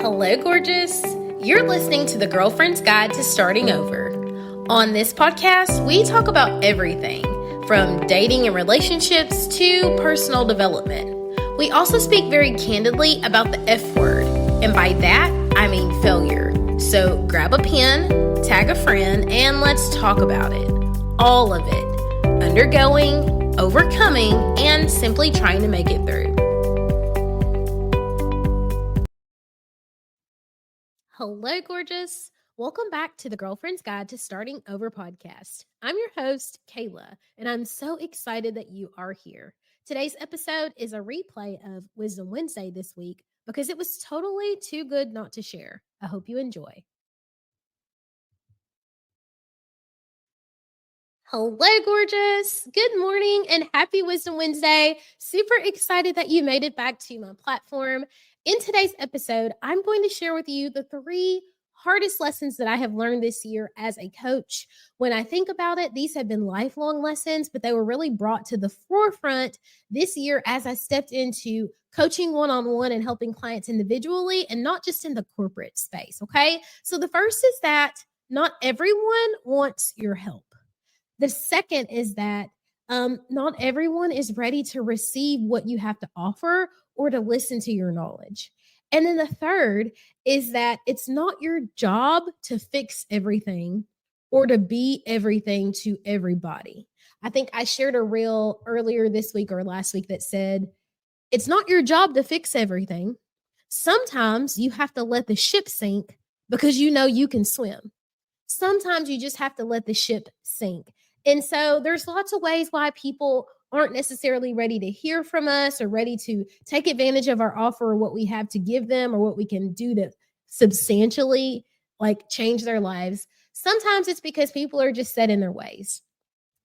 Hello, gorgeous. You're listening to the Girlfriend's Guide to Starting Over. On this podcast, we talk about everything from dating and relationships to personal development. We also speak very candidly about the F word, and by that, I mean failure. So grab a pen, tag a friend, and let's talk about it. All of it. Undergoing, overcoming, and simply trying to make it through. Hello, gorgeous. Welcome back to the Girlfriend's Guide to Starting Over podcast. I'm your host, Kayla, and I'm so excited that you are here. Today's episode is a replay of Wisdom Wednesday this week because it was totally too good not to share. I hope you enjoy. Hello, gorgeous. Good morning and happy Wisdom Wednesday. Super excited that you made it back to my platform. In today's episode, I'm going to share with you the 3 hardest lessons that I have learned this year as a coach. When I think about it, these have been lifelong lessons, but they were really brought to the forefront this year as I stepped into coaching one-on-one and helping clients individually and not just in the corporate space, okay? So the first is that not everyone wants your help. The second is that not everyone is ready to receive what you have to offer or to listen to your knowledge. And then the third is that it's not your job to fix everything or to be everything to everybody. I think I shared a reel earlier this week or last week that said, it's not your job to fix everything. Sometimes you have to let the ship sink because you know you can swim. Sometimes you just have to let the ship sink. And so there's lots of ways why people aren't necessarily ready to hear from us or ready to take advantage of our offer or what we have to give them or what we can do to substantially change their lives. Sometimes it's because people are just set in their ways.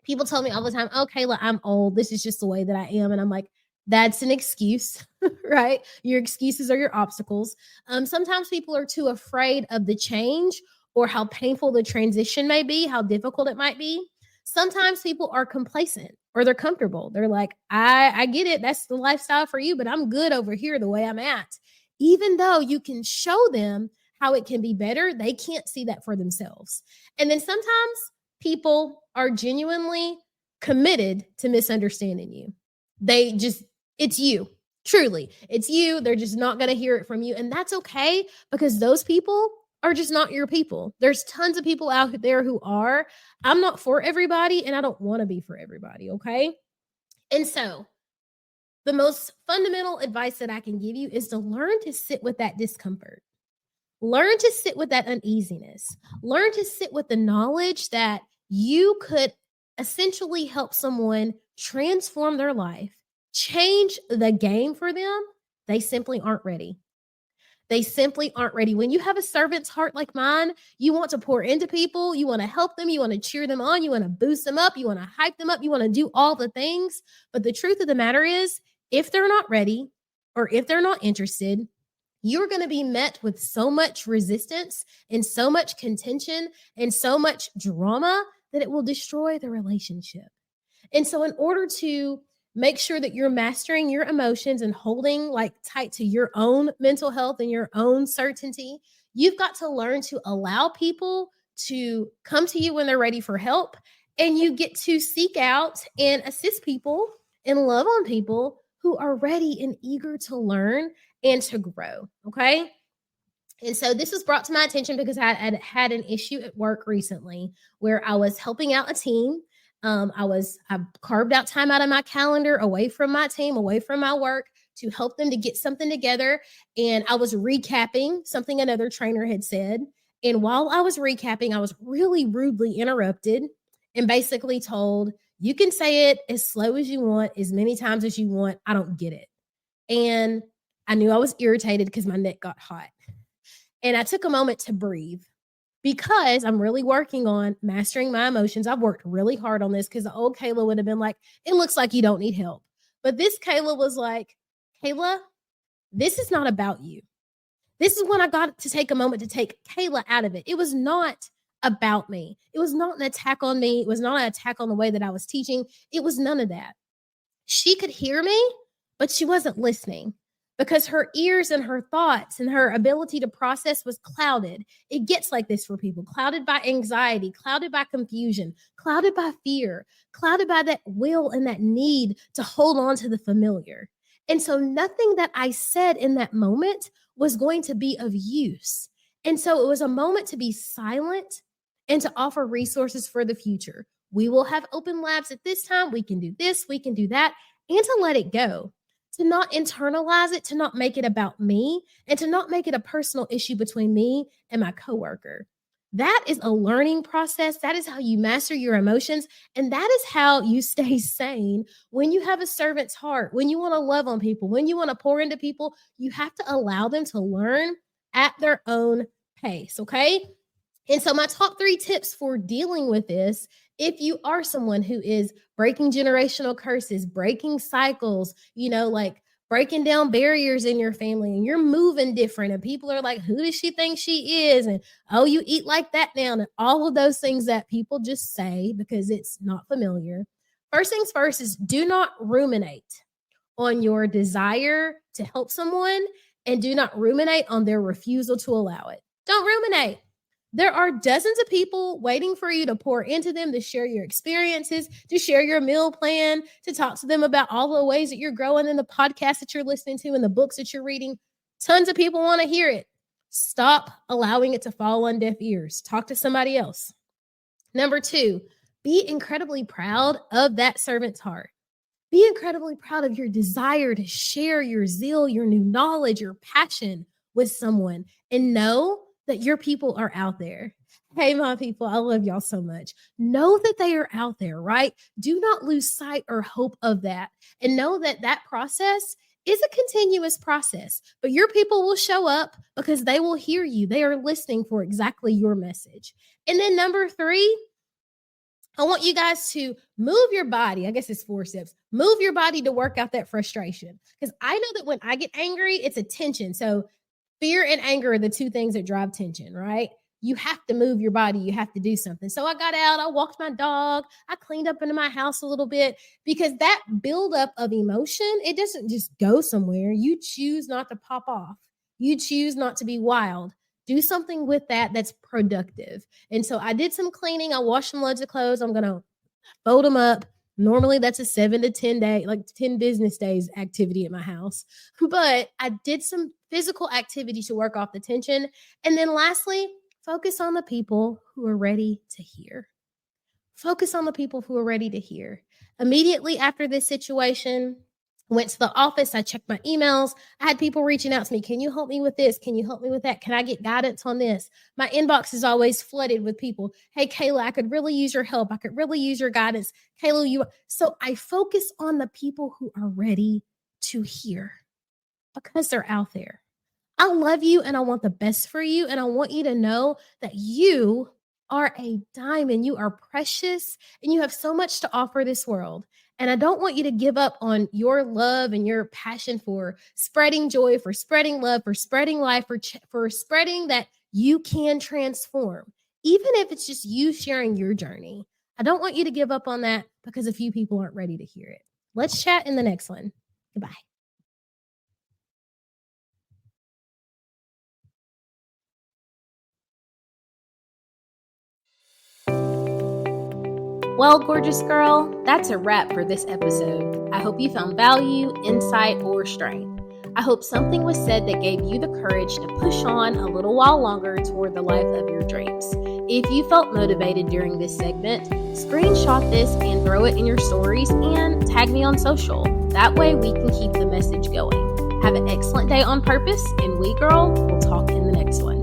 People tell me all the time, oh, Kayla, I'm old. This is just the way that I am. And I'm like, that's an excuse, right? Your excuses are your obstacles. Sometimes people are too afraid of the change or how painful the transition may be, how difficult it might be. Sometimes people are complacent or they're comfortable. They're like, I get it. That's the lifestyle for you, but I'm good over here the way I'm at. Even though you can show them how it can be better, they can't see that for themselves. And then sometimes people are genuinely committed to misunderstanding you. It's you. Truly, it's you. They're just not going to hear it from you. And that's okay because those people are just not your people. There's tons of people out there who are. I'm not for everybody and I don't want to be for everybody, okay? And so the most fundamental advice that I can give you is to learn to sit with that discomfort. Learn to sit with that uneasiness. Learn to sit with the knowledge that you could essentially help someone transform their life, change the game for them. They simply aren't ready. They simply aren't ready. When you have a servant's heart like mine, you want to pour into people. You want to help them. You want to cheer them on. You want to boost them up. You want to hype them up. You want to do all the things. But the truth of the matter is, if they're not ready or if they're not interested, you're going to be met with so much resistance and so much contention and so much drama that it will destroy the relationship. And so in order to make sure that you're mastering your emotions and holding tight to your own mental health and your own certainty, you've got to learn to allow people to come to you when they're ready for help. And you get to seek out and assist people and love on people who are ready and eager to learn and to grow. Okay. And so this was brought to my attention because I had an issue at work recently where I was helping out a team. I carved out time out of my calendar, away from my team, away from my work to help them to get something together. And I was recapping something another trainer had said. And while I was recapping, I was really rudely interrupted and basically told, you can say it as slow as you want, as many times as you want. I don't get it. And I knew I was irritated because my neck got hot. And I took a moment to breathe. Because I'm really working on mastering my emotions. I've worked really hard on this because the old Kayla would have been like, it looks like you don't need help. But this Kayla was like, Kayla, this is not about you. This is when I got to take a moment to take Kayla out of it. It was not about me. It was not an attack on me. It was not an attack on the way that I was teaching. It was none of that. She could hear me, but she wasn't listening. because her ears and her thoughts and her ability to process was clouded. It gets like this for people, clouded by anxiety, clouded by confusion, clouded by fear, clouded by that will and that need to hold on to the familiar. And so nothing that I said in that moment was going to be of use. And so it was a moment to be silent and to offer resources for the future. We will have open labs at this time. We can do this, we can do that, and to let it go, to not internalize it, to not make it about me, and to not make it a personal issue between me and my coworker. That is a learning process. That is how you master your emotions. And that is how you stay sane when you have a servant's heart, when you want to love on people, when you want to pour into people. You have to allow them to learn at their own pace. Okay. And so, my top 3 tips for dealing with this, if you are someone who is breaking generational curses, breaking cycles, like breaking down barriers in your family, and you're moving different, and people are like, who does she think she is? And oh, you eat like that now, and all of those things that people just say because it's not familiar. First things first is do not ruminate on your desire to help someone, and do not ruminate on their refusal to allow it. Don't ruminate. There are dozens of people waiting for you to pour into them, to share your experiences, to share your meal plan, to talk to them about all the ways that you're growing in the podcasts that you're listening to and the books that you're reading. Tons of people want to hear it. Stop allowing it to fall on deaf ears. Talk to somebody else. Number 2, be incredibly proud of that servant's heart. Be incredibly proud of your desire to share your zeal, your new knowledge, your passion with someone, and know that your people are out there. Hey, my people, I love y'all so much. Know that they are out there, right? Do not lose sight or hope of that. And know that that process is a continuous process. But your people will show up because they will hear you. They are listening for exactly your message. And then number 3, I want you guys to move your body. I guess it's 4 steps. Move your body to work out that frustration. Because I know that when I get angry, it's a tension. So fear and anger are the 2 things that drive tension, right? You have to move your body. You have to do something. So I got out, I walked my dog, I cleaned up into my house a little bit, because that buildup of emotion, it doesn't just go somewhere. You choose not to pop off. You choose not to be wild. Do something with that that's productive. And so I did some cleaning. I washed some loads of clothes. I'm going to fold them up. Normally that's a 7 to 10 day, like 10 business days activity at my house. But I did some physical activity to work off the tension. And then lastly, focus on the people who are ready to hear. Focus on the people who are ready to hear. Immediately after this situation, went to the office. I checked my emails. I had people reaching out to me. Can you help me with this? Can you help me with that? Can I get guidance on this? My inbox is always flooded with people. Hey, Kayla, I could really use your help. I could really use your guidance. Kayla, So I focus on the people who are ready to hear because they're out there. I love you and I want the best for you. And I want you to know that you are a diamond. You are precious and you have so much to offer this world. And I don't want you to give up on your love and your passion for spreading joy, for spreading love, for spreading life, for spreading that you can transform, even if it's just you sharing your journey. I don't want you to give up on that because a few people aren't ready to hear it. Let's chat in the next one. Goodbye. Well, gorgeous girl, that's a wrap for this episode. I hope you found value, insight, or strength. I hope something was said that gave you the courage to push on a little while longer toward the life of your dreams. If you felt motivated during this segment, screenshot this and throw it in your stories and tag me on social. That way we can keep the message going. Have an excellent day on purpose, and we, girl, will talk in the next one.